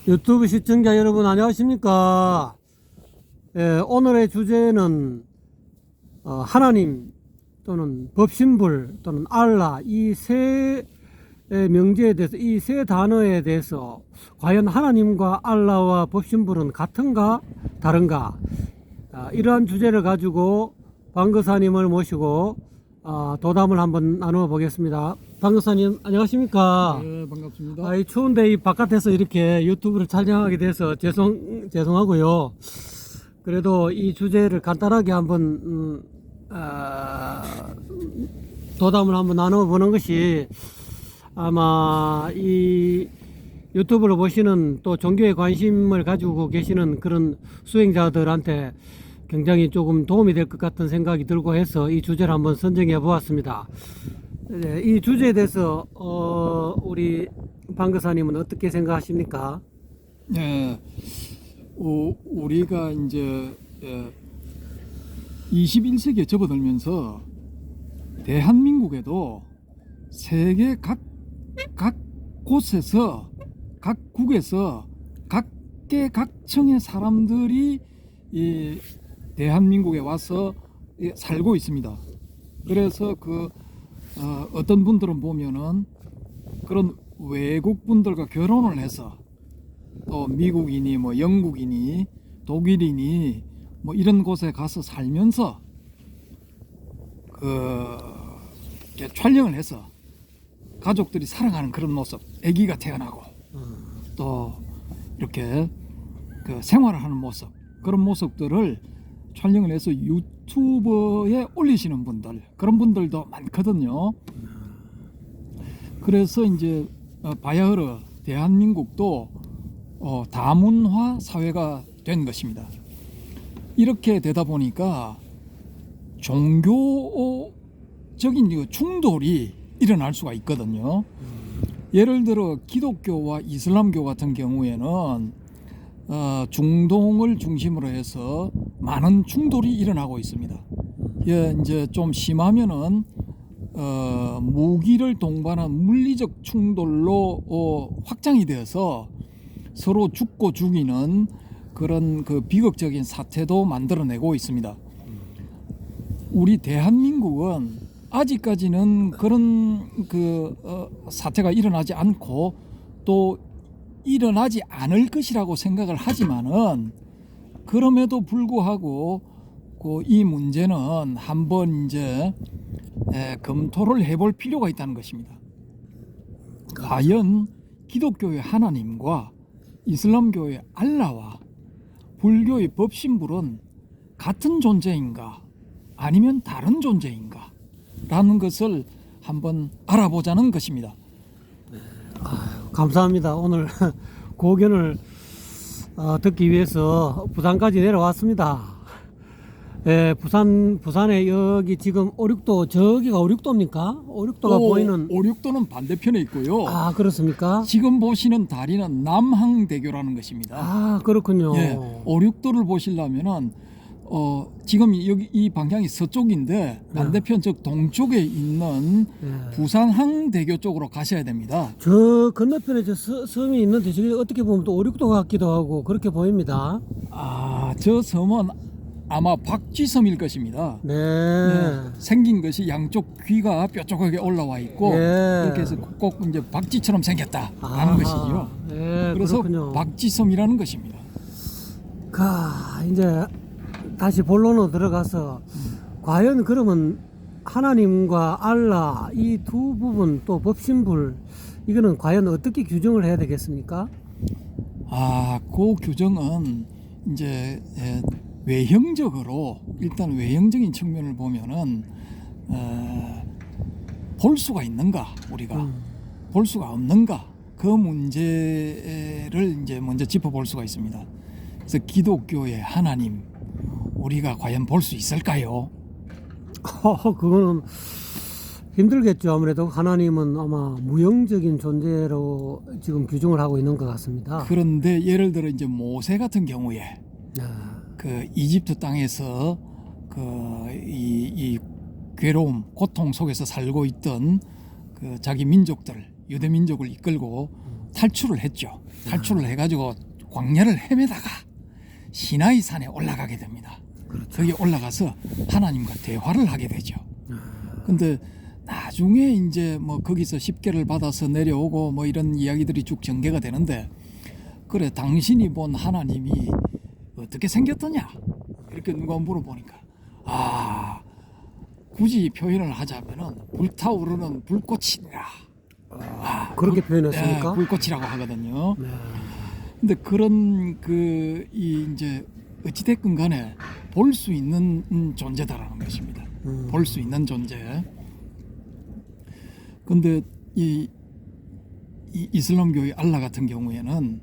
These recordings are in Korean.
유튜브 시청자 여러분 안녕하십니까? 예, 오늘의 주제는 하나님 또는 법신불 또는 알라 이 세 명제에 대해서, 이 세 단어에 대해서 과연 하나님과 알라와 법신불은 같은가 다른가, 이러한 주제를 가지고 방거사님을 모시고 도담을 한번 나누어 보겠습니다. 방거사님 안녕하십니까? 네, 반갑습니다. 이 추운데 이 바깥에서 이렇게 유튜브를 촬영하게 돼서 죄송하고요. 그래도 이 주제를 간단하게 한번 도담을 한번 나눠 보는 것이 아마 이 유튜브를 보시는 또 종교에 관심을 가지고 계시는 그런 수행자들한테 굉장히 조금 도움이 될 것 같은 생각이 들고 해서 이 주제를 한번 선정해 보았습니다. 네, 이 주제에 대해서 우리 방거사님은 어떻게 생각하십니까? 네, 우리가 이제 21세기에 접어들면서 대한민국에도 세계 각 곳에서 각 국에서 각계각층의 사람들이 이 대한민국에 와서 살고 있습니다. 그래서 어떤 분들은 보면은 그런 외국 분들과 결혼을 해서 또 미국인이 뭐 영국인이 독일인이 뭐 이런 곳에 가서 살면서 이렇게 촬영을 해서 가족들이 살아가는 그런 모습, 아기가 태어나고 또 이렇게 생활을 하는 모습, 그런 모습들을 촬영을 해서 유튜브에 올리시는 분들, 그런 분들도 많거든요. 그래서 이제 바야흐로 대한민국도 다문화 사회가 된 것입니다. 이렇게 되다 보니까 종교적인 충돌이 일어날 수가 있거든요. 예를 들어 기독교와 이슬람교 같은 경우에는 중동을 중심으로 해서 많은 충돌이 일어나고 있습니다. 이제 좀 심하면은 무기를 동반한 물리적 충돌로 확장이 되어서 서로 죽고 죽이는 그런 비극적인 사태도 만들어내고 있습니다. 우리 대한민국은 아직까지는 그런 사태가 일어나지 않고 또 일어나지 않을 것이라고 생각을 하지만은, 그럼에도 불구하고 이 문제는 한번 이제 검토를 해볼 필요가 있다는 것입니다. 과연 기독교의 하나님과 이슬람교의 알라와 불교의 법신불은 같은 존재인가 아니면 다른 존재인가 라는 것을 한번 알아보자는 것입니다. 감사합니다. 오늘 고견을 듣기 위해서 부산까지 내려왔습니다. 예, 부산에 여기 지금 5,6도, 저기가 5,6도입니까? 5,6도가 보이는. 5,6도는 반대편에 있고요. 그렇습니까? 지금 보시는 다리는 남항대교라는 것입니다. 그렇군요. 예, 5,6도를 보시려면은 지금 여기 이 방향이 서쪽인데 반대편 저 동쪽에 있는 부산항대교 쪽으로 가셔야 됩니다. 저 건너편에 저 섬이 있는데 저기 어떻게 보면 또 5,6도 같기도 하고 그렇게 보입니다. 저 섬은 아마 박쥐섬일 것입니다. 네. 생긴 것이 양쪽 귀가 뾰족하게 올라와 있고 이렇게 해서 꼭 이제 박쥐처럼 생겼다라는 것이죠. 그래서 그렇군요. 박쥐섬이라는 것입니다. 이제 다시 본론으로 들어가서 과연 그러면 하나님과 알라 이 두 부분 또 법신불 이거는 과연 어떻게 규정을 해야 되겠습니까? 그 규정은 이제 외형적으로, 일단 외형적인 측면을 보면은 볼 수가 있는가, 우리가 볼 수가 없는가, 그 문제를 이제 먼저 짚어볼 수가 있습니다. 그래서 기독교의 하나님, 우리가 과연 볼 수 있을까요? 그거는 힘들겠죠. 아무래도 하나님은 아마 무형적인 존재로 지금 규정을 하고 있는 것 같습니다. 그런데 예를 들어 이제 모세 같은 경우에 이집트 땅에서 이 괴로움, 고통 속에서 살고 있던 자기 민족들, 유대 민족을 이끌고 탈출을 했죠. 탈출을 해가지고 광야를 헤매다가 시나이 산에 올라가게 됩니다. 거기 올라가서 하나님과 대화를 하게 되죠. 근데 나중에 이제 뭐 거기서 십계를 받아서 내려오고 뭐 이런 이야기들이 쭉 전개가 되는데, 그래 당신이 본 하나님이 어떻게 생겼더냐 이렇게 누가 물어보니까, 굳이 표현을 하자면은 불타오르는 불꽃이라. 그렇게 표현했습니까? 네, 불꽃이라고 하거든요. 네. 근데 그런 이제 어찌됐건 간에 볼 수 있는 존재다라는 것입니다. 볼 수 있는 존재. 근데 이 이슬람교의 알라 같은 경우에는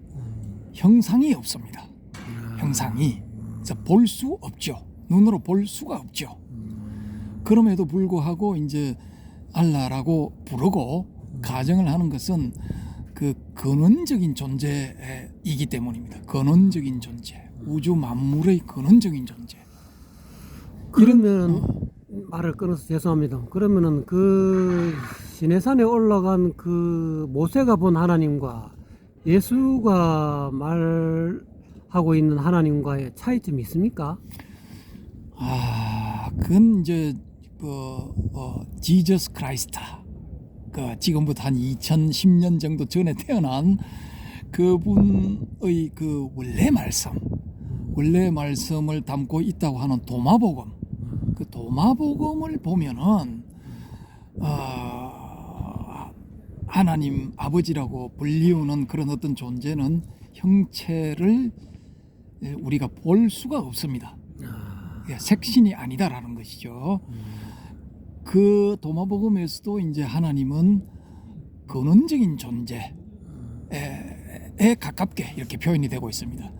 형상이 없습니다. 형상이. 그래서 볼 수 없죠. 눈으로 볼 수가 없죠. 그럼에도 불구하고 이제 알라라고 부르고 가정을 하는 것은 그 근원적인 존재이기 때문입니다. 근원적인 존재. 우주 만물의 근원적인 존재. 그러면 말을 끊어서 죄송합니다. 그러면은 그 시내산에 올라간 그 모세가 본 하나님과 예수가 말하고 있는 하나님과의 차이점이 있습니까? 그건 이제 지저스 크라이스트, 지금부터 한 2010년 정도 전에 태어난 그분의 그 원래 말씀을 담고 있다고 하는 도마복음, 그 도마복음을 보면은 하나님 아버지라고 불리우는 그런 어떤 존재는 형체를 우리가 볼 수가 없습니다. 색신이 아니다라는 것이죠. 그 도마복음에서도 이제 하나님은 근원적인 존재에 가깝게 이렇게 표현이 되고 있습니다.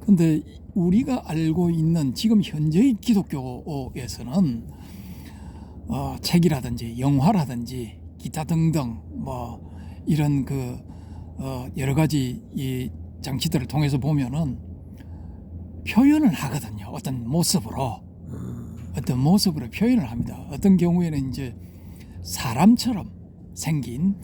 그런데 우리가 알고 있는 지금 현재의 기독교에서는 책이라든지 영화라든지 기타 등등 뭐 이런 여러 가지 이 장치들을 통해서 보면은 표현을 하거든요. 어떤 모습으로 표현을 합니다. 어떤 경우에는 이제 사람처럼 생긴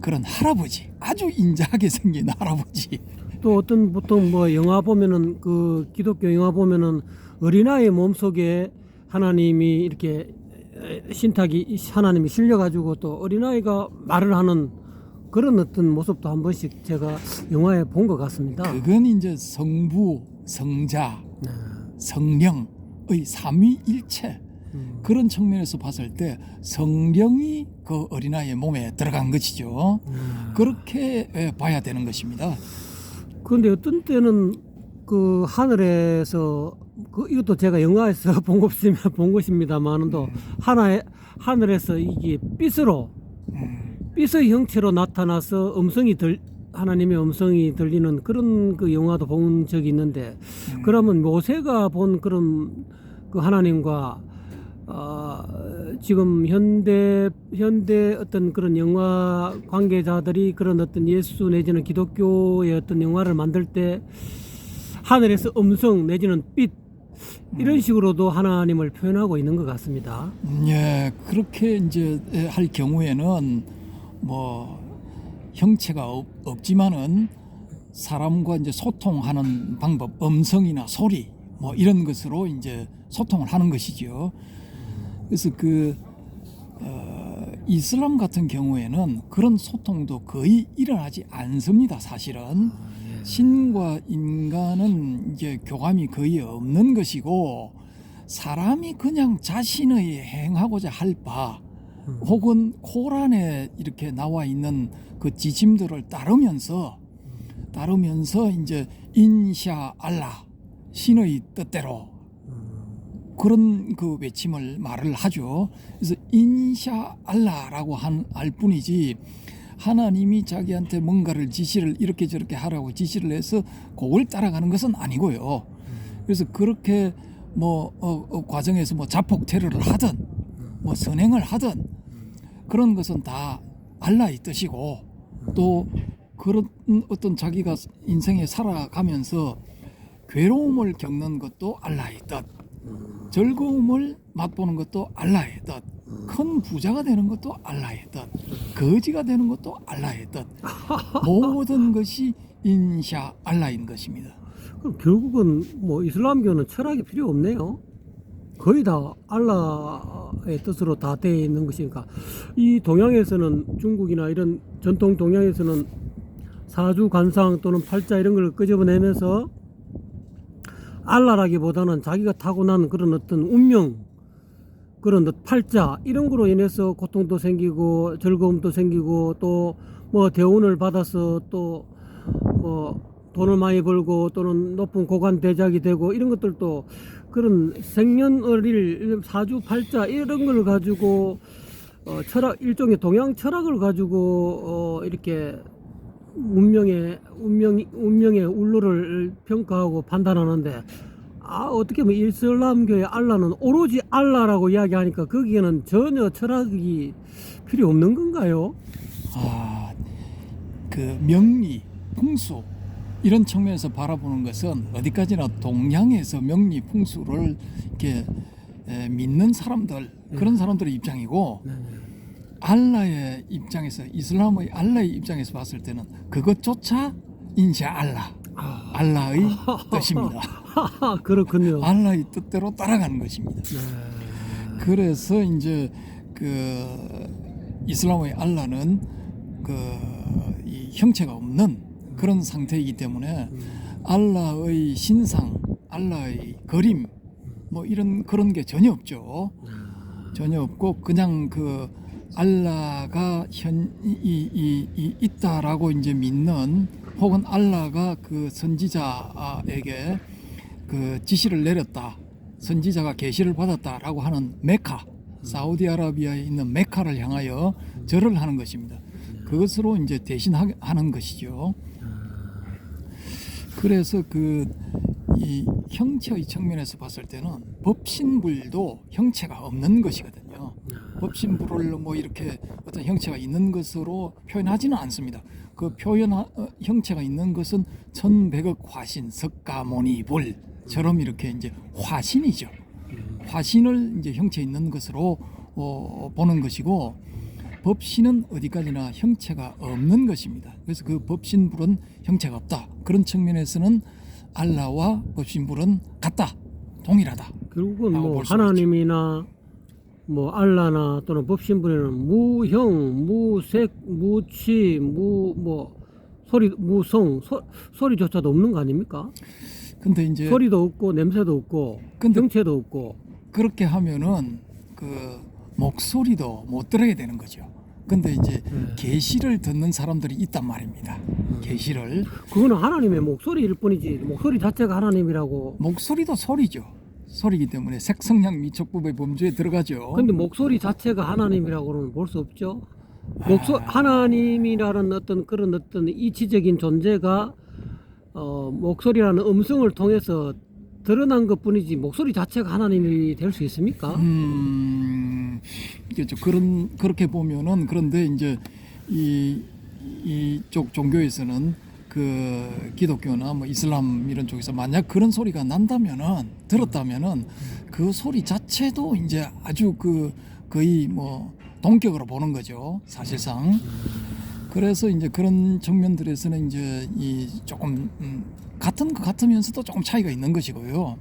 그런 할아버지, 아주 인자하게 생긴 할아버지. 또 어떤 보통 뭐 영화 보면은 그 기독교 영화 보면은 어린아이 몸속에 하나님이 이렇게 신탁이 하나님이 실려가지고 또 어린아이가 말을 하는 그런 어떤 모습도 한 번씩 제가 영화에 본 것 같습니다. 그건 이제 성부, 성자, 성령의 삼위일체 그런 측면에서 봤을 때 성령이 그 어린아이의 몸에 들어간 것이죠. 그렇게 봐야 되는 것입니다. 그런데 어떤 때는 그 하늘에서 이것도 제가 영화에서 본 것입니다만은 또 하늘에서 이게 빛의 형체로 나타나서 하나님의 음성이 들리는 그런 그 영화도 본 적이 있는데, 그러면 모세가 본 그런 그 하나님과 지금 현대 어떤 그런 영화 관계자들이 그런 어떤 예수 내지는 기독교의 어떤 영화를 만들 때 하늘에서 음성 내지는 빛 이런 식으로도 하나님을 표현하고 있는 것 같습니다. 예, 그렇게 이제 할 경우에는 뭐 형체가 없지만은 사람과 이제 소통하는 방법, 음성이나 소리 뭐 이런 것으로 이제 소통을 하는 것이죠. 그래서 이슬람 같은 경우에는 그런 소통도 거의 일어나지 않습니다. 사실은 신과 인간은 이제 교감이 거의 없는 것이고, 사람이 그냥 자신의 행하고자 할 바 혹은 코란에 이렇게 나와 있는 그 지침들을 따르면서 이제 인샤 알라, 신의 뜻대로 그런 그 외침을 말을 하죠. 그래서 인샤 알라라고 할 뿐이지 하나님이 자기한테 뭔가를 지시를 이렇게 저렇게 하라고 지시를 해서 그걸 따라가는 것은 아니고요. 그래서 그렇게 과정에서 자폭 테러를 하든 선행을 하든 그런 것은 다 알라의 뜻이고, 또 그런 어떤 자기가 인생에 살아가면서 괴로움을 겪는 것도 알라의 뜻, 즐거움을 맛보는 것도 알라의 뜻, 큰 부자가 되는 것도 알라의 뜻, 거지가 되는 것도 알라의 뜻, 모든 것이 인샤 알라인 것입니다. 그럼 결국은 뭐 이슬람교는 철학이 필요 없네요. 거의 다 알라의 뜻으로 다 되어 있는 것이니까. 이 동양에서는, 중국이나 이런 전통 동양에서는 사주 관상 또는 팔자 이런 걸 끄집어내면서 알라라기보다는 자기가 타고난 그런 어떤 운명, 그런 팔자 이런 거로 인해서 고통도 생기고 즐거움도 생기고 또 뭐 대운을 받아서 또 뭐 돈을 많이 벌고 또는 높은 고관 대작이 되고 이런 것들도 그런 생년월일 사주 팔자 이런 걸 가지고 철학, 일종의 동양 철학을 가지고 이렇게 운명의 울로를 평가하고 판단하는데, 어떻게 보면 이슬람교의 알라는 오로지 알라라고 이야기하니까 거기에는 전혀 철학이 필요 없는 건가요? 그 명리, 풍수 이런 측면에서 바라보는 것은 어디까지나 동양에서 명리, 풍수를 이렇게 믿는 사람들, 그런 사람들의 입장이고, 알라의 입장에서, 이슬람의 알라의 입장에서 봤을 때는 그것조차 인샤 알라, 알라의 뜻입니다. 그렇군요. 알라의 뜻대로 따라가는 것입니다. 그래서 이제 그 이슬람의 알라는 이 형체가 없는 그런 상태이기 때문에 알라의 신상, 알라의 그림 뭐 이런 그런 게 전혀 없죠. 전혀 없고 그냥 그 알라가 있다라고 이제 믿는, 혹은 알라가 그 선지자에게 그 지시를 내렸다, 선지자가 계시를 받았다라고 하는 메카, 사우디아라비아에 있는 메카를 향하여 절을 하는 것입니다. 그것으로 이제 대신하는 것이죠. 그래서 이 형체의 측면에서 봤을 때는 법신불도 형체가 없는 것이거든요. 법신불을 뭐 이렇게 어떤 형체가 있는 것으로 표현하지는 않습니다. 그 형체가 있는 것은 천백억 화신, 석가모니불처럼 이렇게 이제 화신이죠. 화신을 이제 형체 있는 것으로 보는 것이고, 법신은 어디까지나 형체가 없는 것입니다. 그래서 그 법신불은 형체가 없다. 그런 측면에서는 알라와 법신불은 같다, 동일하다. 결국은 뭐 하나님이나 뭐 알라나 또는 법신불에는 무형, 무색, 무치, 소리, 무성, 소리조차도 없는 거 아닙니까? 근데 이제 소리도 없고 냄새도 없고 형체도 없고. 그렇게 하면은 그 목소리도 못 들어야 되는 거죠. 근데 이제 계시를 듣는 사람들이 있단 말입니다. 계시를. 그거는 하나님의 목소리일 뿐이지 목소리 자체가 하나님이라고. 목소리도 소리죠. 소리이기 때문에 색성향 미촉법의 범주에 들어가죠. 근데 목소리 자체가 하나님이라고는 볼 수 없죠. 하나님이라는 어떤 그런 어떤 이치적인 존재가 목소리라는 음성을 통해서 드러난 것뿐이지 목소리 자체가 하나님이 될 수 있습니까? 그렇죠. 그렇게 보면은, 그런데 이제 이쪽 종교에서는 그 기독교나 뭐 이슬람 이런 쪽에서 만약 그런 소리가 난다면은, 들었다면은 그 소리 자체도 이제 아주 거의 뭐 동격으로 보는 거죠, 사실상. 그래서 이제 그런 측면들에서는 이제 이 조금 같은 것 같으면서도 조금 차이가 있는 것이고요.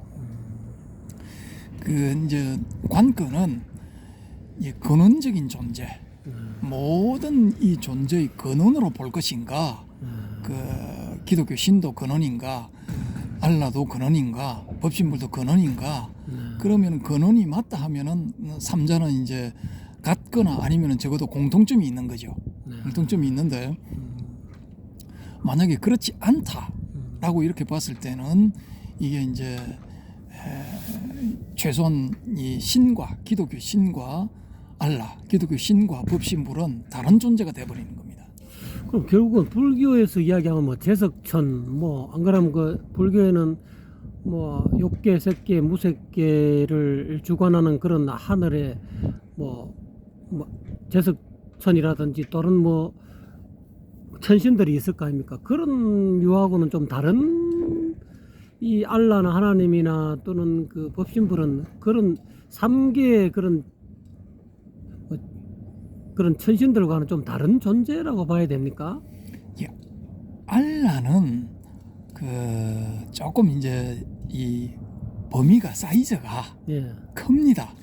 그 이제 관건은 이 근원적인 존재, 모든 이 존재의 근원으로 볼 것인가, 그 기독교 신도 근원인가, 알라도 근원인가, 법신불도 근원인가. 그러면 근원이 맞다 하면은 삼자는 이제 같거나 아니면은 적어도 공통점이 있는 거죠. 공통점이 있는데, 만약에 그렇지 않다라고 이렇게 봤을 때는 이게 이제 최소한 이 신과, 기독교 신과 알라, 기독교 신과 법신불은 다른 존재가 돼버리는 겁니다. 그럼 결국은 불교에서 이야기하면 뭐 제석천, 뭐 안 그러면 그 불교에는 뭐 욕계, 색계, 무색계를 주관하는 그런 하늘에 뭐 제석천이라든지 또는 뭐 천신들이 있을 거 아닙니까? 그런 류하고는 좀 다른, 이 알라나 하나님이나 또는 그 법신불은 그런 3개의 그런 천신들과는 좀 다른 존재라고 봐야 됩니까? 예, 알라는 그 조금 이제 이 범위가 사이즈가 예. 큽니다.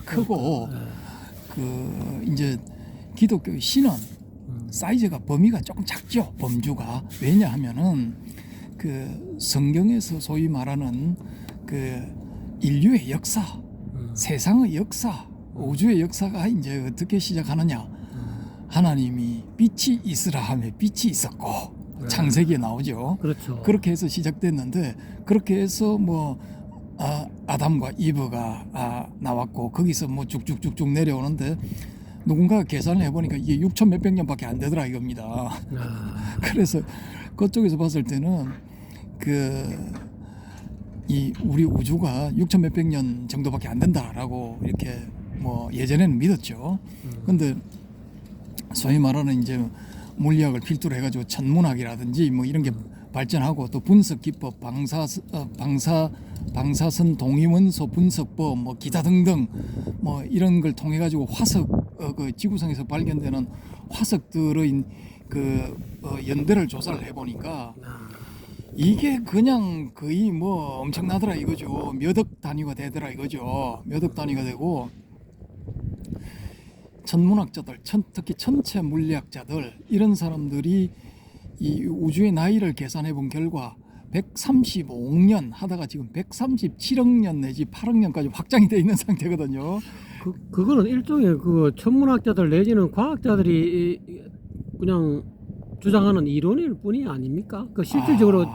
크고 예. 그 이제 기독교 신은 사이즈가 범위가 조금 작죠. 범주가. 왜냐하면은 그 성경에서 소위 말하는 그 인류의 역사, 세상의 역사, 우주의 역사가 이제 어떻게 시작하느냐. 하나님이 빛이 있으라 하며 빛이 있었고 창세기에 나오죠. 그렇죠. 그렇게 해서 시작됐는데 그렇게 해서 뭐 아담과 이브가 나왔고 거기서 뭐 쭉쭉쭉쭉 내려오는데 누군가가 계산을 해보니까 이게 6천 몇백 년밖에 안 되더라 이겁니다. 그래서 그쪽에서 봤을 때는 이 우리 우주가 6천 몇백 년 정도밖에 안 된다라고 이렇게 뭐 예전에는 믿었죠. 근데 소위 말하는 이제 물리학을 필두로 해가지고 천문학이라든지 뭐 이런 게 발전하고 또 분석 기법, 방사선 동위원소 분석법, 뭐 기타 등등 뭐 이런 걸 통해 가지고 화석 그 지구상에서 발견되는 화석들의 연대를 조사를 해보니까 이게 그냥 거의 뭐 엄청나더라 이거죠. 몇 억 단위가 되더라 이거죠. 몇 억 단위가 되고 천문학자들, 특히 천체 물리학자들 이런 사람들이 이 우주의 나이를 계산해 본 결과 135억 년 하다가 지금 137억 년 내지 8억 년까지 확장이 되어 있는 상태거든요. 그거는 일종의 그 천문학자들 내지는 과학자들이 그냥 주장하는 이론일 뿐이 아닙니까? 그 실질적으로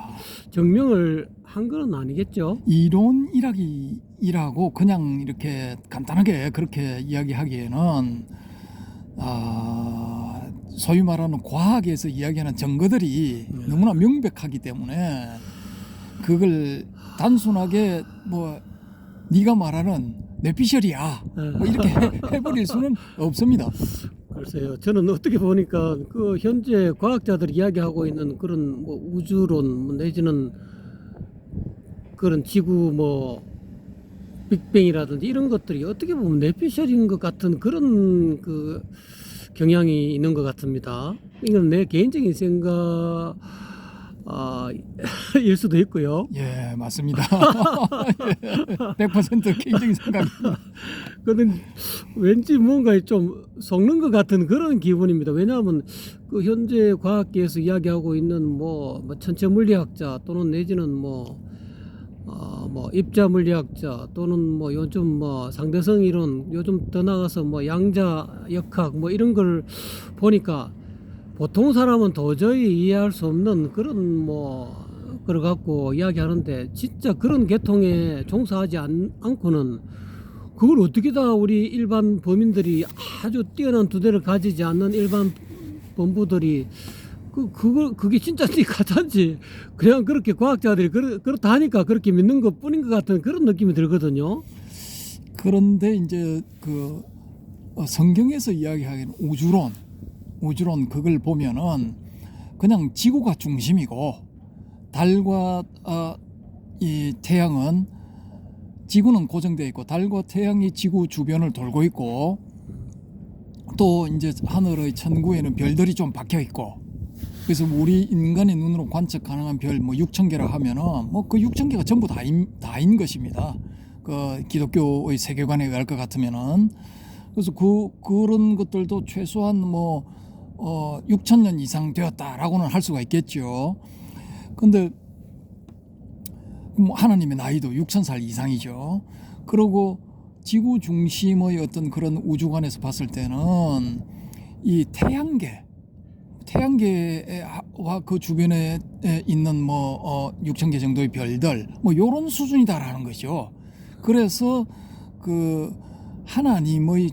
증명을 한 건 아니겠죠? 이론이라고 그냥 이렇게 간단하게 그렇게 이야기하기에는 소위 말하는 과학에서 이야기하는 증거들이 너무나 명백하기 때문에 그걸 단순하게 뭐 네가 말하는 뇌피셜이야 뭐 이렇게 해버릴 수는 없습니다. 글쎄요. 저는 어떻게 보니까 그 현재 과학자들이 이야기하고 있는 그런 뭐 우주론 내지는 그런 지구 뭐 빅뱅이라든지 이런 것들이 어떻게 보면 뇌피셜인 것 같은 그런 그 경향이 있는 것 같습니다. 이건 내 개인적인 생각 일 수도 있고요. 예, 맞습니다. 100% 개인적인 생각입니다. 그런데 왠지 뭔가 좀 속는 것 같은 그런 기분입니다. 왜냐하면 그 현재 과학계에서 이야기하고 있는 뭐 천체 물리학자 또는 내지는 뭐 입자 물리학자 또는 뭐 요즘 뭐 상대성 이론 요즘 더 나가서 뭐 양자 역학 뭐 이런 걸 보니까 보통 사람은 도저히 이해할 수 없는 그런 뭐 그걸 갖고 이야기하는데 진짜 그런 계통에 종사하지 않고는 그걸 어떻게 다 우리 일반 범인들이 아주 뛰어난 두뇌를 가지지 않는 일반 범부들이 그게 진짜인지 가짜인지 그냥 그렇게 과학자들이 그렇다 하니까 그렇게 믿는 것 뿐인 것 같은 그런 느낌이 들거든요. 그런데 이제 그 성경에서 이야기하기는 우주론 그걸 보면은 그냥 지구가 중심이고 달과 이 태양은 지구는 고정되어 있고 달과 태양이 지구 주변을 돌고 있고 또 이제 하늘의 천구에는 별들이 좀 박혀 있고 그래서 우리 인간의 눈으로 관측 가능한 별 뭐 6천 개라 하면은 뭐 그 6천 개가 전부 다인 것입니다. 그 기독교의 세계관에 의할 것 같으면은 그래서 그런 것들도 최소한 뭐 6천 년 이상 되었다라고는 할 수가 있겠죠. 근데 뭐 하나님의 나이도 6천 살 이상이죠. 그리고 지구 중심의 어떤 그런 우주관에서 봤을 때는 이 태양계와 그 주변에 있는 뭐 6천 개 정도의 별들 뭐 요런 수준이다라는 거죠. 그래서 그 하나님의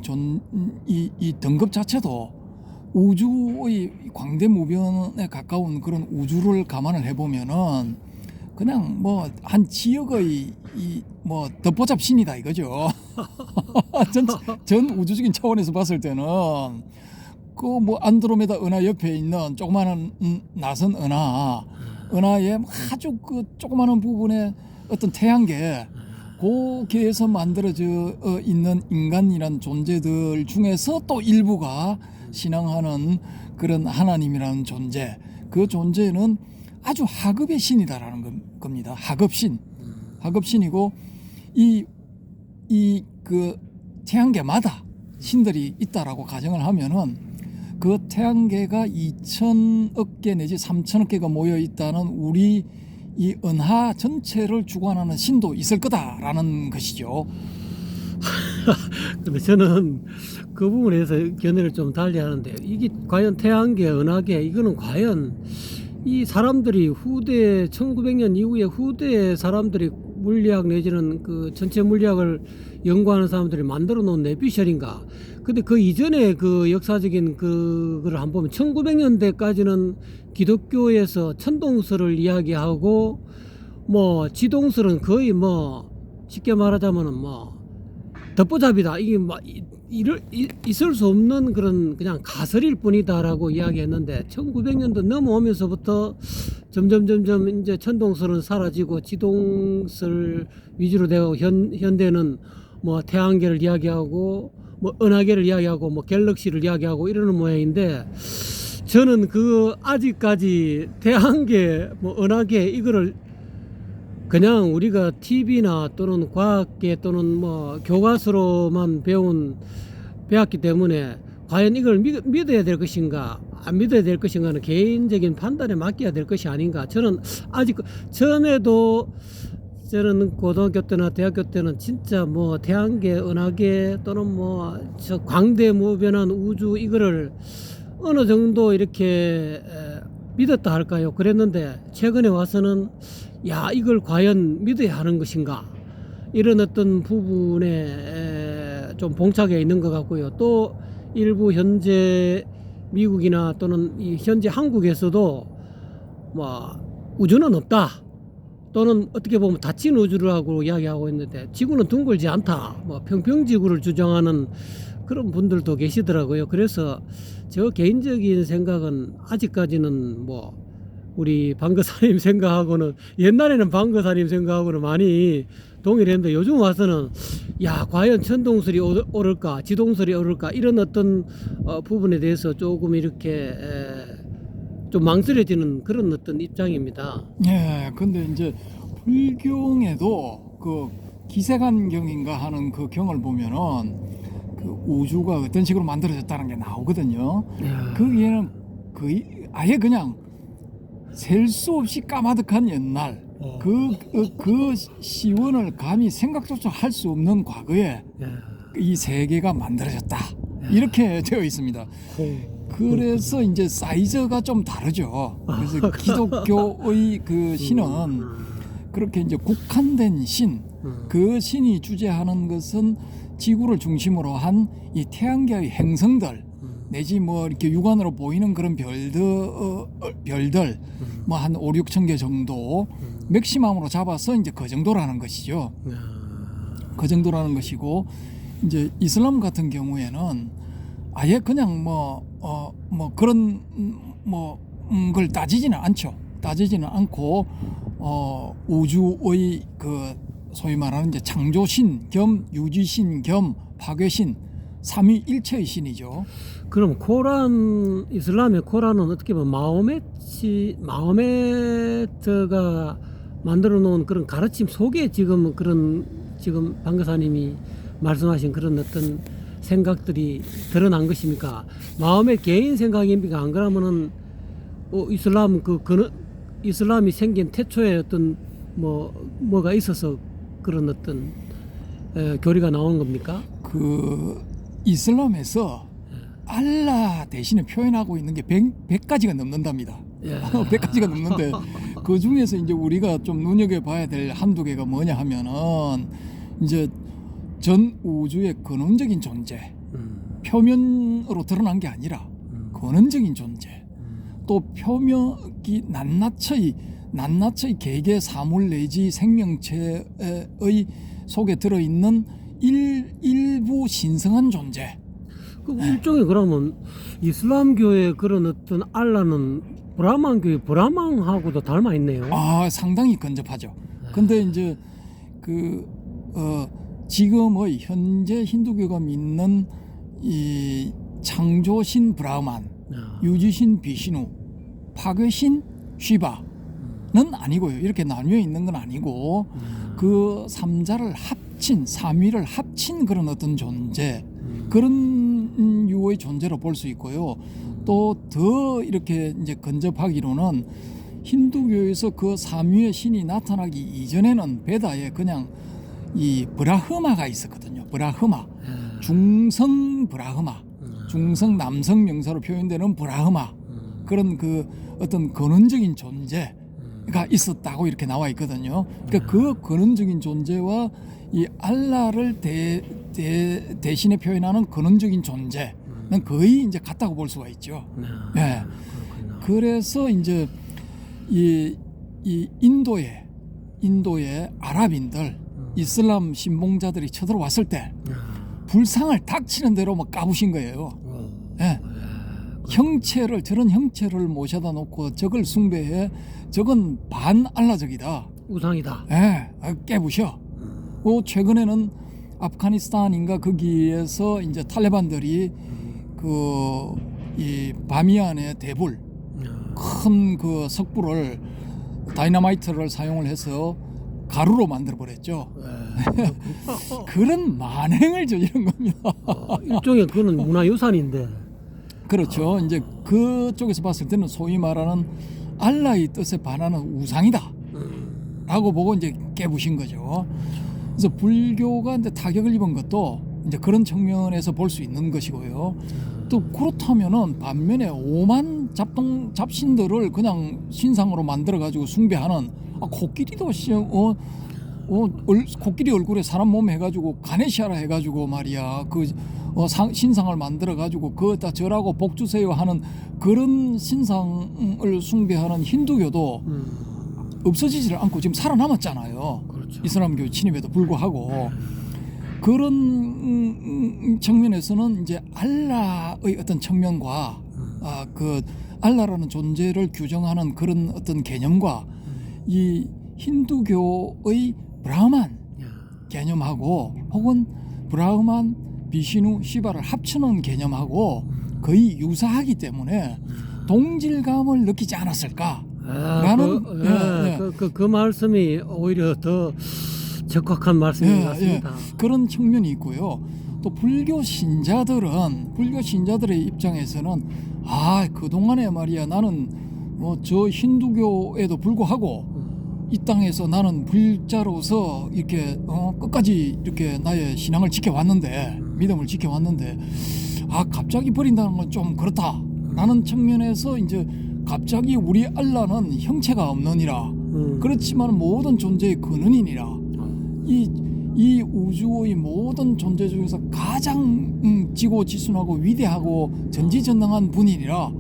이 등급 자체도 우주의 광대무변에 가까운 그런 우주를 감안을 해보면은 그냥 뭐 한 지역의 뭐 덧보잡 신이다 이거죠. 전 우주적인 차원에서 봤을 때는 그 뭐 안드로메다 은하 옆에 있는 조그마한 나선 은하의 아주 그 조그마한 부분에 어떤 태양계 거기에서 만들어져 있는 인간이란 존재들 중에서 또 일부가 신앙하는 그런 하나님이라는 존재 그 존재는 아주 하급의 신이다라는 겁니다. 하급신, 하급신이고 이 그 태양계마다 신들이 있다라고 가정을 하면은 그 태양계가 2천억 개 내지 3천억 개가 모여 있다는 우리 이 은하 전체를 주관하는 신도 있을 거다라는 것이죠. 근데 저는 그 부분에서 견해를 좀 달리 하는데, 이게 과연 태양계, 은하계, 이거는 과연 이 사람들이 후대 1900년 이후에 후대 사람들이 물리학 내지는 그 전체 물리학을 연구하는 사람들이 만들어 놓은 내비셜인가? 근데 그 이전에 그 역사적인 그거를 한번 보면 1900년대까지는 기독교에서 천동설을 이야기하고 뭐 지동설은 거의 뭐 쉽게 말하자면은 뭐 덮보잡이다. 이게 막 있을 수 없는 그런 그냥 가설일 뿐이다라고 이야기했는데 1900년도 넘어오면서부터 점점 이제 천동설은 사라지고 지동설 위주로 되고 현대는 뭐 태양계를 이야기하고 뭐 은하계를 이야기하고 뭐 갤럭시를 이야기하고 이러는 모양인데, 저는 그 아직까지 태양계 뭐 은하계 이거를 그냥 우리가 TV나 또는 과학계 또는 뭐 교과서로만 배웠기 때문에 과연 이걸 믿어야 될 것인가 안 믿어야 될 것인가는 개인적인 판단에 맡겨야 될 것이 아닌가. 저는 아직 전에도 저는 고등학교 때나 대학교 때는 진짜 뭐 태양계, 은하계 또는 뭐 저 광대무변한 우주 이거를 어느 정도 이렇게 믿었다 할까요? 그랬는데 최근에 와서는 야, 이걸 과연 믿어야 하는 것인가, 이런 어떤 부분에 좀 봉착해 있는 것 같고요. 또 일부 현재 미국이나 또는 이 현재 한국에서도 뭐 우주는 없다 또는 어떻게 보면 닫힌 우주라고 이야기하고 있는데 지구는 둥글지 않다, 뭐 평평지구를 주장하는 그런 분들도 계시더라고요. 그래서 저 개인적인 생각은 아직까지는 뭐 우리 방거사님 생각하고는, 옛날에는 방거사님 생각하고는 많이 동일했는데 요즘 와서는 야, 과연 천동설이 오를까 지동설이 오를까 이런 어떤 부분에 대해서 조금 이렇게 좀 망설여지는 그런 어떤 입장입니다. 예, 근데 이제 불경에도 그 기세간경인가 하는 그 경을 보면은 그 우주가 어떤 식으로 만들어졌다는 게 나오거든요. 거기에는 거의 아예 그냥 셀 수 없이 까마득한 옛날 그 시원을 감히 생각조차 할 수 없는 과거에 이 세계가 만들어졌다, 이렇게 되어 있습니다. 그래서 이제 사이즈가 좀 다르죠. 그래서 기독교의 그 신은 그렇게 이제 국한된 신, 그 신이 주재하는 것은 지구를 중심으로 한 이 태양계의 행성들 내지 뭐 이렇게 육안으로 보이는 그런 별들 뭐 한 5, 6천 개 정도 맥시멈으로 잡아서 이제 그 정도라는 것이죠. 그 정도라는 것이고, 이제 이슬람 같은 경우에는 아예 그냥 뭐 그런 걸 따지지는 않죠. 따지지는 않고 우주의 그 소위 말하는 이제 창조신 겸 유지신 겸 파괴신 삼위일체의 신이죠. 그럼 코란, 이슬람의 코란은 어떻게 보면 마호메트가 만들어 놓은 그런 가르침 속에 지금 방거사님이 말씀하신 그런 어떤 생각들이 드러난 것입니까? 마음의 개인 생각입니까? 안 그러면은 이슬람이 생긴 태초에 어떤 뭐가 있어서 그런 어떤 교리가 나온 겁니까? 그 이슬람에서 알라 대신에 표현하고 있는 게 100가지가 넘는답니다. 100가지가 넘는데 그 중에서 이제 우리가 좀 눈여겨봐야 될 한두 개가 뭐냐 하면은 이제 전 우주의 근원적인 존재, 표면으로 드러난 게 아니라 근원적인 존재, 또 표면이 낱낱이 개개 사물 내지 생명체의 속에 들어있는 일부 신성한 존재. 그 일종의 그러면 이슬람교의 그런 어떤 알라는 브라만교의 브라망하고도 닮아 있네요. 아, 상당히 근접하죠. 근데 이제 지금의 현재 힌두교가 믿는 이 창조신 브라만, 유지신 비시누, 파괴신, 쉬바는 아니고요. 이렇게 나뉘어 있는 건 아니고 그 삼자를 합친, 삼위를 합친 그런 어떤 존재, 그런 유의 존재로 볼 수 있고요. 또 더 이렇게 이제 근접하기로는 힌두교에서 그 삼위의 신이 나타나기 이전에는 베다에 그냥 이 브라흐마가 있었거든요. 브라흐마, 중성 브라흐마, 중성 남성 명사로 표현되는 브라흐마, 그런 그 어떤 근원적인 존재가 있었다고 이렇게 나와 있거든요. 그러니까 그 근원적인 존재와 이 알라를 대신에 표현하는 근원적인 존재는 거의 이제 같다고 볼 수가 있죠. 예. 그래서 이제 이 인도의 아랍인들, 이슬람 신봉자들이 쳐들어왔을 때 불상을 닥치는 대로 막 까부신 거예요. 예. 형체를, 저런 형체를 모셔다 놓고 저걸 숭배해, 저건 반알라적이다, 우상이다. 예, 깨부셔. 최근에는 아프가니스탄인가 거기에서 이제 탈레반들이 이 바미안의 대불, 큰 그 석불을 다이너마이트를 사용을 해서 가루로 만들어 버렸죠. 그런 만행을 저지른 겁니다. 일종의 그거는 문화유산인데. 그렇죠. 이제 그쪽에서 봤을 때는 소위 말하는 알라의 뜻에 반하는 우상이다 라고 보고 이제 깨부신 거죠. 그래서 불교가 이제 타격을 입은 것도 이제 그런 측면에서 볼 수 있는 것이고요. 또 그렇다면은 반면에 오만 잡신들을 그냥 신상으로 만들어 가지고 숭배하는, 코끼리도 코끼리 얼굴에 사람 몸 해가지고 가네시아라 해가지고 말이야, 신상을 만들어 가지고 그거다 절하고 복 주세요 하는 그런 신상을 숭배하는 힌두교도 없어지지를 않고 지금 살아남았잖아요. 그렇죠. 이슬람교 침입에도 불구하고. 그런 측면에서는 이제 알라의 어떤 측면과 그 알라라는 존재를 규정하는 그런 어떤 개념과 이 힌두교의 브라흐만 개념하고 혹은 브라흐만, 비시누, 시바를 합치는 개념하고 거의 유사하기 때문에 동질감을 느끼지 않았을까라는 그 말씀이 오히려 더 적확한 말씀인 것 같습니다. 그런 측면이 있고요. 또 불교 신자들의 입장에서는 그동안에 말이야 나는 저 힌두교에도 불구하고 이 땅에서 나는 불자로서 이렇게 끝까지 이렇게 나의 신앙을 지켜왔는데, 믿음을 지켜왔는데 갑자기 버린다는 건 좀 그렇다라는 측면에서 이제 갑자기 우리 알라는 형체가 없느니라, 그렇지만 모든 존재의 근원이니라, 이 우주의 모든 존재 중에서 가장 지고지순하고 위대하고 전지전능한 분이니라.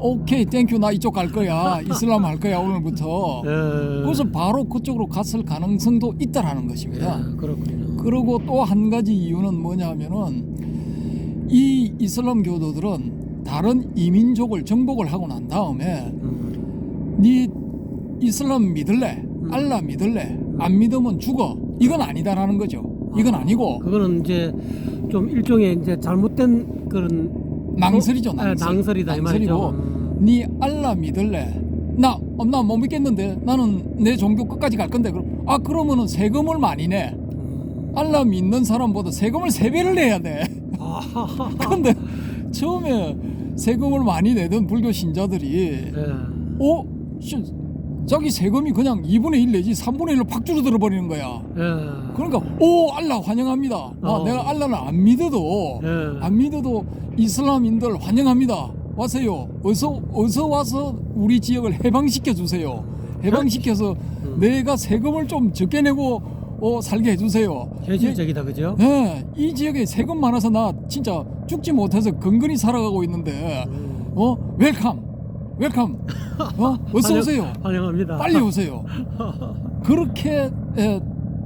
오케이, 땡큐, 나 이쪽 갈 거야, 이슬람 할 거야 오늘부터. 그래서 바로 그쪽으로 갔을 가능성도 있다라는 것입니다. 그렇군요. 그리고 또 한 가지 이유는 뭐냐면은 이 이슬람 교도들은 다른 이민족을 정복을 하고 난 다음에 네 이슬람 믿을래? 알라 믿을래? 안 믿으면 죽어. 이건 아니다라는 거죠. 이건 아니고. 그거는 이제 좀 일종의 이제 잘못된 그런 낭설이죠. 낭설이다 이 말이죠. 네 알라 믿을래? 나 못 믿겠는데 나는 내 종교 끝까지 갈 건데. 그러면은 세금을 많이 내. 알라 믿는 사람보다 세금을 3배를 내야 돼. 근데 처음에 세금을 많이 내던 불교 신자들이 자기 세금이 그냥 2분의 1 내지 3분의 1로 팍 줄어들어 버리는 거야. 그러니까 알라 환영합니다. 내가 알라를 안 믿어도 이슬람인들 환영합니다. 와세요. 어서 와서 우리 지역을 해방시켜 주세요. 해방시켜서 내가 세금을 좀 적게 내고 살게 해주세요. 현실적이다, 그죠? 네, 이 지역에 세금 많아서 나 진짜 죽지 못해서 근근히 살아가고 있는데 웰컴. 어서 오세요. 환영합니다. 빨리 오세요. 그렇게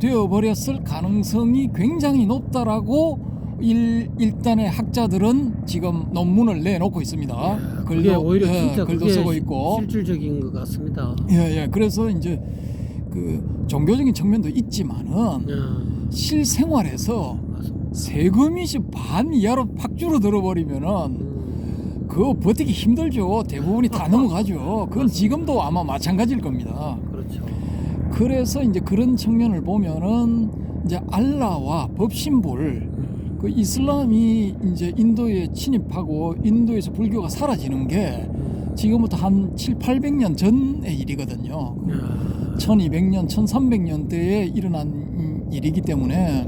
되어버렸을 가능성이 굉장히 높다라고 일단의 학자들은 지금 논문을 내놓고 있습니다. 그게 오히려 진짜 글도 쓰고 있고 실질적인 것 같습니다. 그래서 이제 그 종교적인 측면도 있지만은 실생활에서 세금이 반 이하로 팍 줄어들어 버리면은 그거 버티기 힘들죠. 대부분이 다 넘어가죠. 그건 지금도 아마 마찬가지일 겁니다. 그렇죠. 그래서 이제 그런 측면을 보면은 이제 알라와 법신불, 그 이슬람이 이제 인도에 침입하고 인도에서 불교가 사라지는 게 지금부터 한 700~800년 전의 일이거든요. 1200년, 1300년대에 일어난 일이기 때문에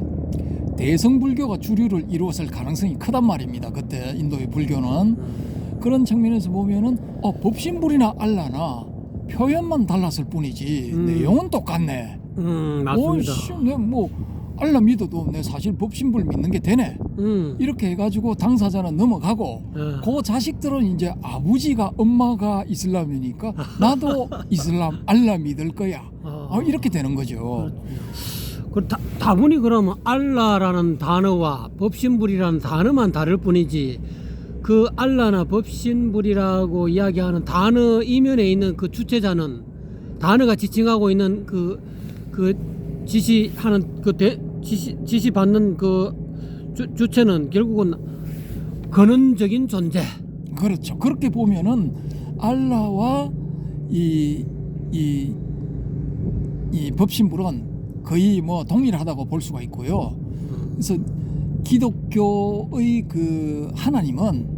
대성불교가 주류를 이루었을 가능성이 크단 말입니다. 그때 인도의 불교는. 그런 측면에서 보면은 법신불이나 알라나 표현만 달랐을 뿐이지 내용은 똑같네. 맞습니다. 내 뭐 알라 믿어도 내 사실 법신불 믿는 게 되네. 이렇게 해가지고 당사자는 넘어가고 그 자식들은 이제 아버지가 엄마가 이슬람이니까 나도 이슬람 알라 믿을 거야. 이렇게 되는 거죠. 다분히 그러면 알라라는 단어와 법신불이라는 단어만 다를 뿐이지 그 알라나 법신불이라고 이야기하는 단어 이면에 있는 그 주체자는 단어가 지칭하고 있는 그 지시하는 지시 받는 그 주체는 결국은 근원적인 존재. 그렇죠. 그렇게 보면은 알라와 이 법신불은 거의 뭐 동일하다고 볼 수가 있고요. 그래서 기독교의 그 하나님은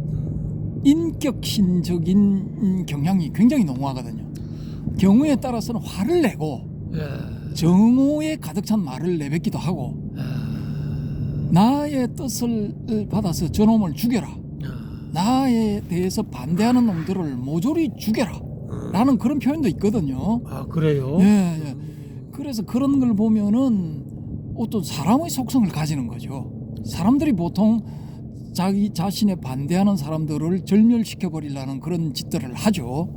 인격신적인 경향이 굉장히濃하거든요. 경우에 따라서는 화를 내고 정오에 가득 찬 말을 내뱉기도 하고 나의 뜻을 받아서 저놈을 죽여라. 나에 대해서 반대하는 놈들을 모조리 죽여라. 라는 그런 표현도 있거든요. 그래요? 예. 그래서 그런 걸 보면은 어떤 사람의 속성을 가지는 거죠. 사람들이 보통 자기 자신에 반대하는 사람들을 절멸시켜 버리려는 그런 짓들을 하죠.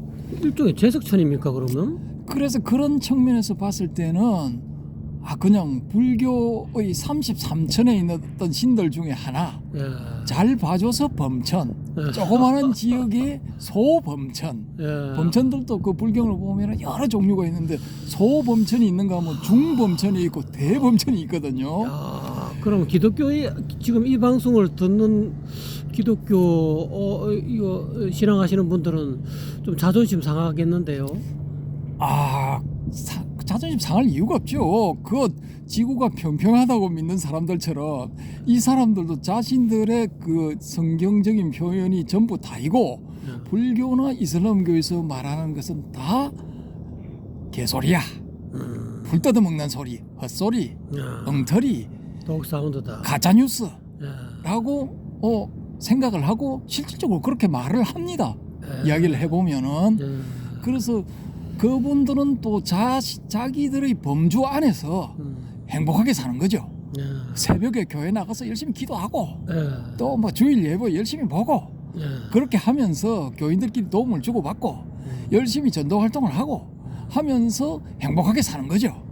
일종의 제석천입니까 그러면? 그래서 그런 측면에서 봤을 때는 그냥 불교의 33천에 있는 어떤 신들 중에 하나 잘 봐줘서 범천, 조그마한 지역의 소범천, 범천들도 그 불경을 보면 여러 종류가 있는데 소범천이 있는가 하면 중범천이 있고 대범천이 있거든요. 그럼 기독교의 지금 이 방송을 듣는 기독교 이거 신앙하시는 분들은 좀 자존심 상하겠는데요. 자존심 상할 이유가 없죠. 그 지구가 평평하다고 믿는 사람들처럼 이 사람들도 자신들의 그 성경적인 표현이 전부 다이고 불교나 이슬람교에서 말하는 것은 다 개소리야. 불 뜯어먹는 소리, 헛소리, 엉터리, 독사운드다. 가짜뉴스라고 생각을 하고 실질적으로 그렇게 말을 합니다. 이야기를 해보면은 그래서 그분들은 또 자기들의 범주 안에서 행복하게 사는 거죠. 새벽에 교회 나가서 열심히 기도하고 또 뭐 주일 예배 열심히 보고 그렇게 하면서 교인들끼리 도움을 주고받고 열심히 전도 활동을 하고 하면서 행복하게 사는 거죠.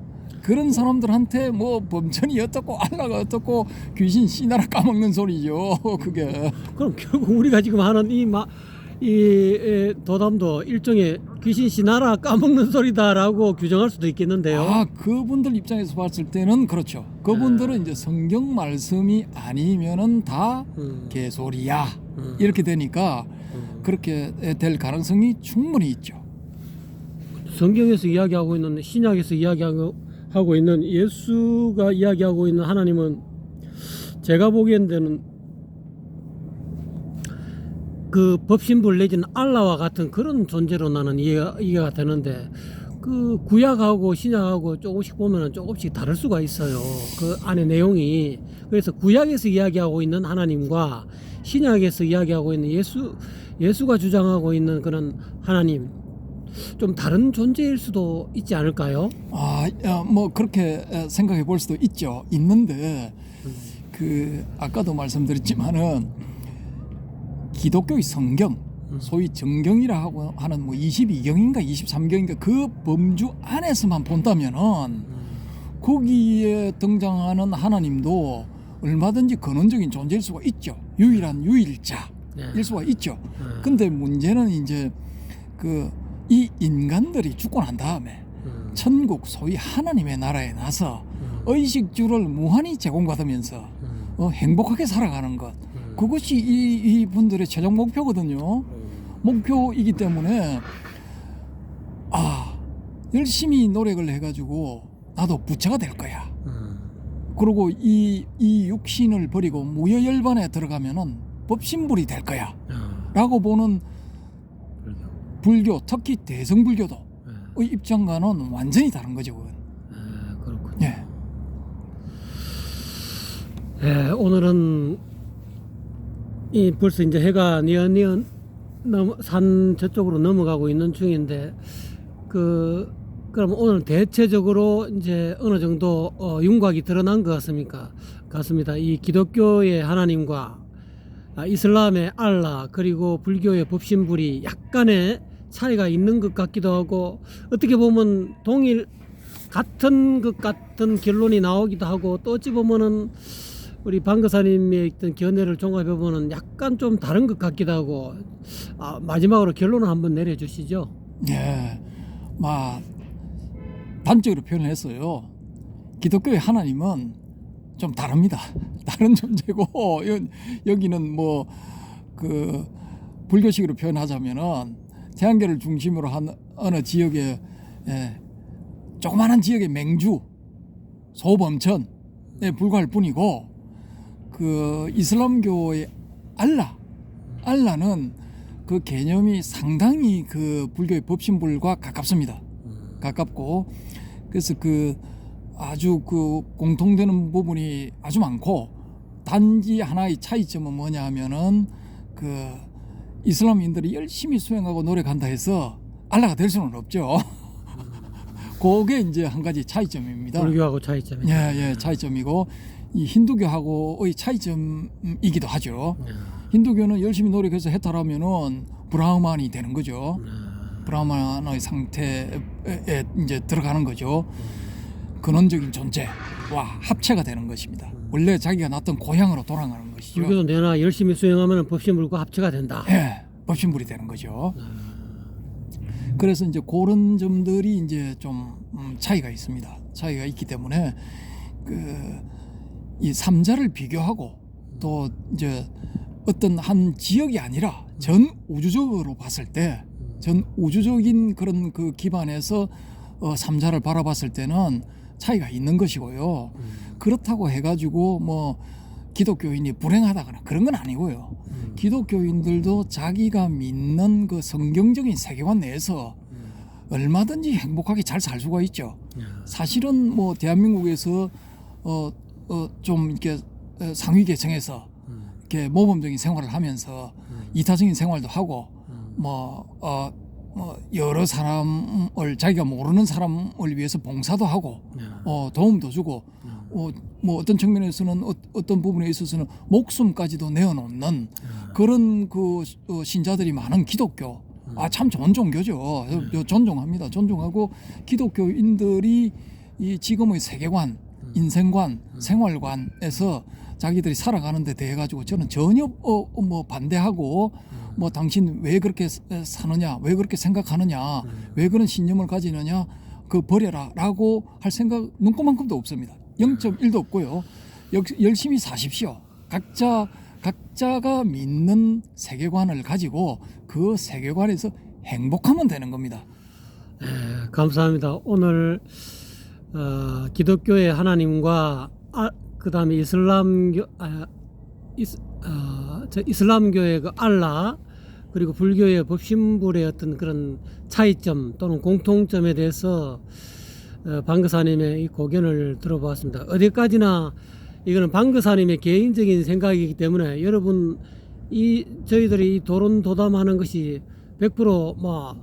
그런 사람들한테 뭐 범천이 어떻고 알라가 어떻고 귀신 씨나라 까먹는 소리죠. 그게. 그럼 결국 우리가 지금 하는 이 도담도 일종의 귀신 씨나라 까먹는 소리다라고 규정할 수도 있겠는데요. 그분들 입장에서 봤을 때는 그렇죠. 그분들은 이제 성경 말씀이 아니면은 다 개소리야. 이렇게 되니까 그렇게 될 가능성이 충분히 있죠. 성경에서 이야기하고 있는 신약에서 이야기하고 있는 예수가 이야기하고 있는 하나님은 제가 보기에는 그 법신불 내지는 알라와 같은 그런 존재로 나는 이해가 되는데 그 구약하고 신약하고 조금씩 보면은 조금씩 다를 수가 있어요. 그 안에 내용이. 그래서 구약에서 이야기하고 있는 하나님과 신약에서 이야기하고 있는 예수가 주장하고 있는 그런 하나님 좀 다른 존재일 수도 있지 않을까요? 뭐 그렇게 생각해 볼 수도 있는데 그 아까도 말씀드렸지만은 기독교의 성경, 소위 정경이라 하는 뭐 22경인가 23경인가 그 범주 안에서만 본다면은 거기에 등장하는 하나님도 얼마든지 근원적인 존재일 수가 있죠. 유일한 유일자일 수가 있죠. 근데 문제는 이제 이 인간들이 죽고 난 다음에 천국 소위 하나님의 나라에 나서 의식주를 무한히 제공받으면서 행복하게 살아가는 것, 그것이 이 분들의 최종 목표거든요. 목표이기 때문에 열심히 노력을 해가지고 나도 부처가 될 거야. 그리고 이 육신을 버리고 무여열반에 들어가면은 법신불이 될 거야. 라고 보는 불교, 특히 대성불교도의 입장과는 완전히 다른 거죠. 그건. 그렇군요. 예. 예, 오늘은 벌써 이제 해가 뉘엿뉘엿 산 저쪽으로 넘어가고 있는 중인데 그럼 오늘 대체적으로 이제 어느 정도 윤곽이 드러난 것 같습니다. 이 기독교의 하나님과 이슬람의 알라 그리고 불교의 법신불이 약간의 차이가 있는 것 같기도 하고 어떻게 보면 같은 것 같은 결론이 나오기도 하고 또 어찌 보면은 우리 방거사님의 있던 견해를 종합해 보면 약간 좀 다른 것 같기도 하고 마지막으로 결론을 한번 내려주시죠. 예, 단적으로 표현했어요. 기독교의 하나님은 좀 다릅니다. 다른 존재고 여기는 불교식으로 표현하자면은 태양계를 중심으로 한 어느 지역의 조그마한 지역의 맹주 소범천에 불과할 뿐이고 이슬람교의 알라는 그 개념이 상당히 불교의 법신불과 가깝습니다. 가깝고 그래서 아주 공통되는 부분이 아주 많고 단지 하나의 차이점은 뭐냐 하면은 이슬람인들이 열심히 수행하고 노력한다 해서 알라가 될 수는 없죠. 그게 이제 한 가지 차이점입니다. 불교하고 차이점이죠. 예, 차이점이고 이 힌두교하고의 차이점이기도 하죠. 힌두교는 열심히 노력해서 해탈하면은 브라흐만이 되는 거죠. 브라흐만의 상태에 이제 들어가는 거죠. 근원적인 존재와 합체가 되는 것입니다. 원래 자기가 났던 고향으로 돌아가는 것이죠. 불교도 내나 열심히 수행하면 법신불과 합체가 된다. 예, 법신불이 되는 거죠. 그래서 이제 그런 점들이 이제 좀 차이가 있습니다. 차이가 있기 때문에 이 삼자를 비교하고 또 이제 어떤 한 지역이 아니라 전 우주적으로 봤을 때 전 우주적인 그런 기반에서 삼자를 바라봤을 때는 차이가 있는 것이고요. 그렇다고 해가지고 기독교인이 불행하다거나 그런 건 아니고요. 기독교인들도 자기가 믿는 성경적인 세계관 내에서 얼마든지 행복하게 잘 살 수가 있죠. 사실은 대한민국에서 좀 이렇게 상위 계층에서 이렇게 모범적인 생활을 하면서 이타적인 생활도 하고 여러 사람을 자기가 모르는 사람을 위해서 봉사도 하고 도움도 주고 어떤 측면에서는 어떤 부분에 있어서는 목숨까지도 내어놓는 그런 신자들이 많은 기독교 참 좋은 종교죠. 존중합니다. 존중하고 기독교인들이 이 지금의 세계관, 인생관, 생활관에서 자기들이 살아가는 데 대해 가지고 저는 전혀 반대하고 당신 왜 그렇게 사느냐, 왜 그렇게 생각하느냐, 왜 그런 신념을 가지느냐, 버려라 라고 할 생각 눈꼽만큼도 없습니다. 0.1도 없고요. 열심히 사십시오. 각자가 믿는 세계관을 가지고 그 세계관에서 행복하면 되는 겁니다. 네, 감사합니다. 오늘 기독교의 하나님과 그다음에 이슬람교의 알라 그리고 불교의 법신불의 어떤 그런 차이점 또는 공통점에 대해서 방거사님의 이 고견을 들어보았습니다. 어디까지나 이거는 방거사님의 개인적인 생각이기 때문에 여러분 저희들이 이 도론도담하는 것이 100%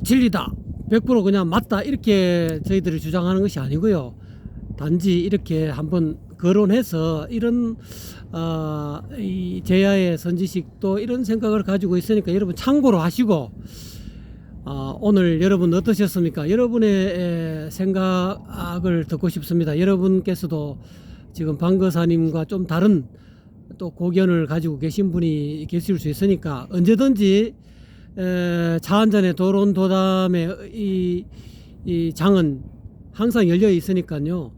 진리다, 100% 그냥 맞다 이렇게 저희들이 주장하는 것이 아니고요. 단지 이렇게 한번 거론해서 이런 이 제야의 선지식도 이런 생각을 가지고 있으니까 여러분 참고로 하시고 오늘 여러분 어떠셨습니까? 여러분의 생각을 듣고 싶습니다. 여러분께서도 지금 방거사님과 좀 다른 또 고견을 가지고 계신 분이 계실 수 있으니까 언제든지 차 한잔의 도론도담의 이 장은 항상 열려 있으니까요.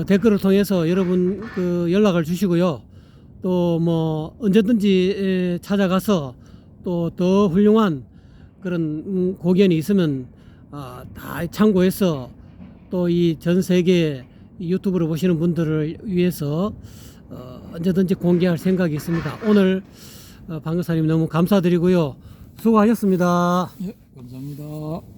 댓글을 통해서 여러분 연락을 주시고요. 또 언제든지 찾아가서 또 더 훌륭한 그런 고견이 있으면 다 참고해서 또 이 전 세계 유튜브를 보시는 분들을 위해서 언제든지 공개할 생각이 있습니다. 오늘 방 교사님 너무 감사드리고요. 수고하셨습니다. 예, 감사합니다.